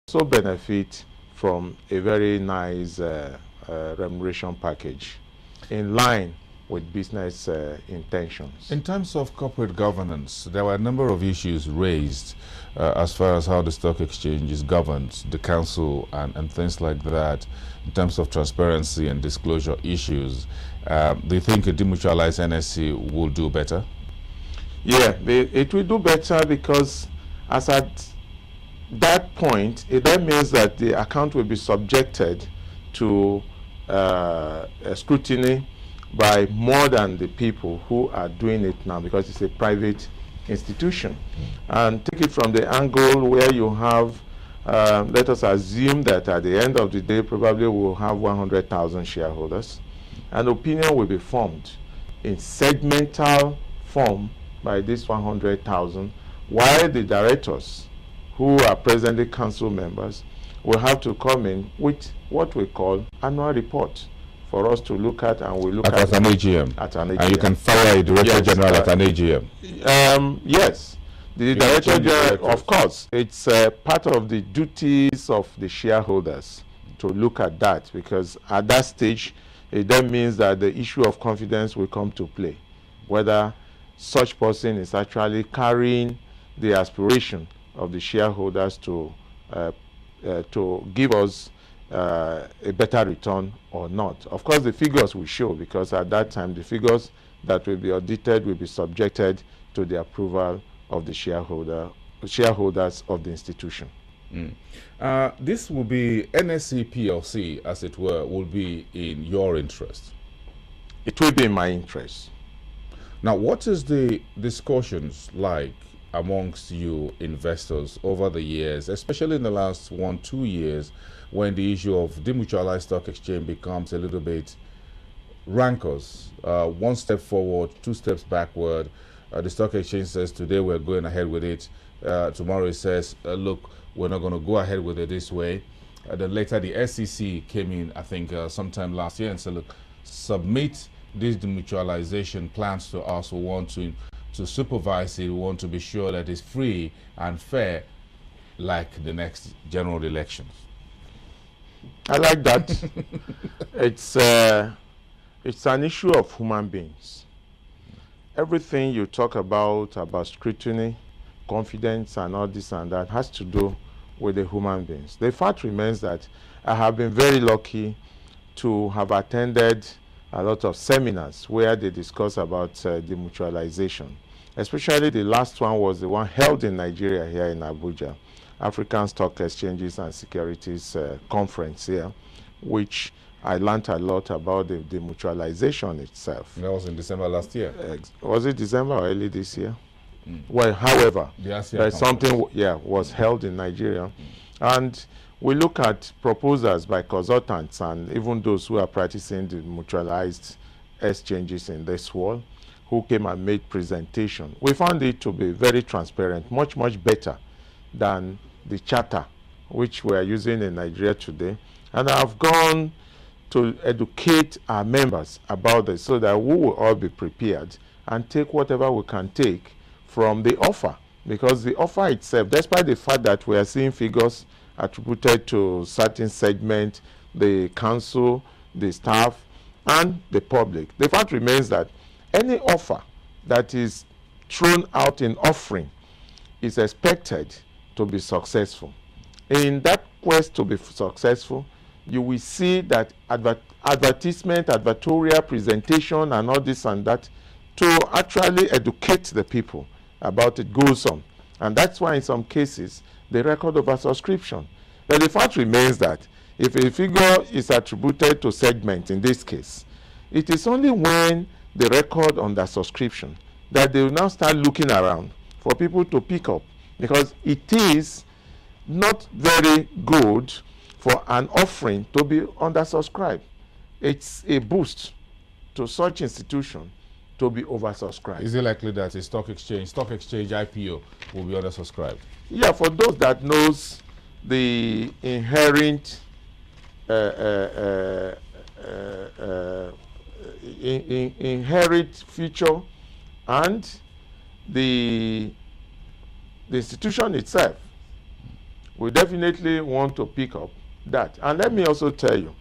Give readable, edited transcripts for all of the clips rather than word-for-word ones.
also benefit from a very nice remuneration package in line with business intentions. In terms of corporate governance, there were a number of issues raised as far as how the stock exchange is governed, the council and things like that, in terms of transparency and disclosure issues. Do you think a demutualized NSE will do better? Yeah, it will do better because as at that point, that means that the account will be subjected to scrutiny by more than the people who are doing it now, because it's a private institution. And take it from the angle where you have, let us assume that at the end of the day, probably we'll have 100,000 shareholders. An opinion will be formed in segmental form by this 100,000, while the directors, who are presently council members, will have to come in with what we call annual report for us to look at, and we look at an AGM. At an AGM. And you can fire a director general at an AGM. Yes, the director general, of course, it's part of the duties of the shareholders to look at that, because at that stage, it then means that the issue of confidence will come to play, whether such person is actually carrying the aspiration of the shareholders to give us a better return or not. Of course, the figures will show, because at that time, the figures that will be audited will be subjected to the approval of the shareholders of the institution. This will be NSE PLC, as it were, will be in your interest. It will be in my interest. Now, what is the discussions like amongst you investors over the years, especially in the last 1-2 years, when the issue of demutualized stock exchange becomes a little bit rankles? One step forward, 2 steps backward. The stock exchange says today we're going ahead with it. Tomorrow it says, look, we're not going to go ahead with it this way. Then later the SEC came in, I think sometime last year, and said, look, submit these demutualization plans to us. We want to supervise it. We want to be sure that it's free and fair, like the next general elections. I like that. It's an issue of human beings. Everything you talk about scrutiny, confidence, and all this and that has to do with the human beings. The fact remains that I have been very lucky to have attended a lot of seminars where they discuss about demutualization. Especially the last one was the one held in Nigeria here in Abuja, African Stock Exchanges and Securities Conference here, which I learned a lot about the demutualization itself. That was in December last year. Was it December or early this year? Well, however, something was held in Nigeria. And we look at proposals by consultants and even those who are practicing the mutualized exchanges in this world, who came and made presentation. We found it to be very transparent, much better than the charter which we are using in Nigeria today. And I've gone to educate our members about this so that we will all be prepared and take whatever we can take from the offer. Because the offer itself, despite the fact that we are seeing figures attributed to certain segment, the council, the staff, and the public, the fact remains that any offer that is thrown out in offering is expected to be successful. In that quest to be successful, you will see that advertisement, advertorial presentation, and all this and that to actually educate the people about it goes on. And that's why in some cases, the record oversubscription. But the fact remains that if a figure is attributed to segment, in this case, it is only when the record under subscription that they will now start looking around for people to pick up, because it is not very good for an offering to be undersubscribed. It's a boost to such institution to be oversubscribed. Is it likely that a stock exchange IPO will be undersubscribed? Yeah, for those that knows the inherent inherent feature and the institution itself, we definitely want to pick up that. And let me also tell you,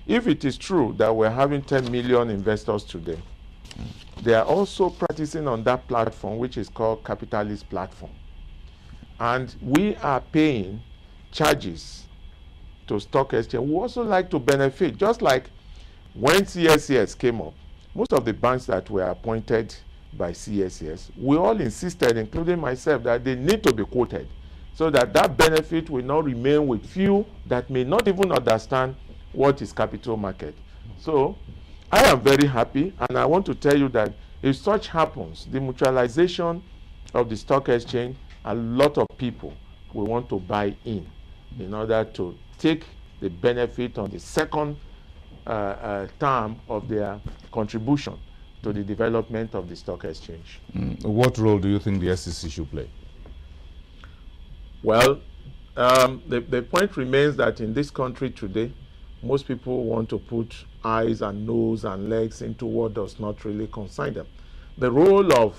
if it is true that we're having 10 million investors today, they are also practicing on that platform, which is called capitalist platform. And we are paying charges to stock exchange. We also like to benefit, just like when CSCS came up, most of the banks that were appointed by CSCS, we all insisted, including myself, that they need to be quoted so that that benefit will not remain with few that may not even understand what is capital market. So I am very happy, and I want to tell you that if such happens, the mutualization of the stock exchange, a lot of people will want to buy in order to take the benefit on the second term of their contribution to the development of the stock exchange. What role do you think the SEC should play? Well, the point remains that in this country today, most people want to put eyes and nose and legs into what does not really concern them. The role of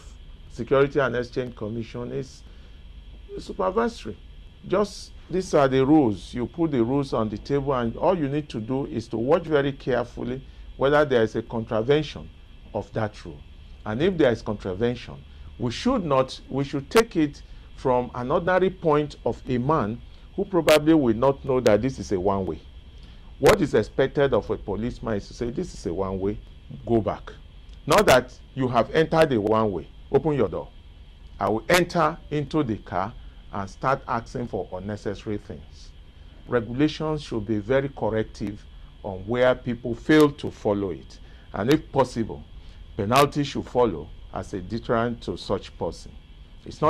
Security and Exchange Commission is supervisory. Just these are the rules. You put the rules on the table, and all you need to do is to watch very carefully whether there is a contravention of that rule. And if there is contravention, we should take it from an ordinary point of a man who probably will not know that this is a one-way. What is expected of a policeman is to say, this is a one-way, go back. Not that you have entered the one-way, open your door. I will enter into the car and start asking for unnecessary things. Regulations should be very corrective on where people fail to follow it. And if possible, penalty should follow as a deterrent to such person. It's not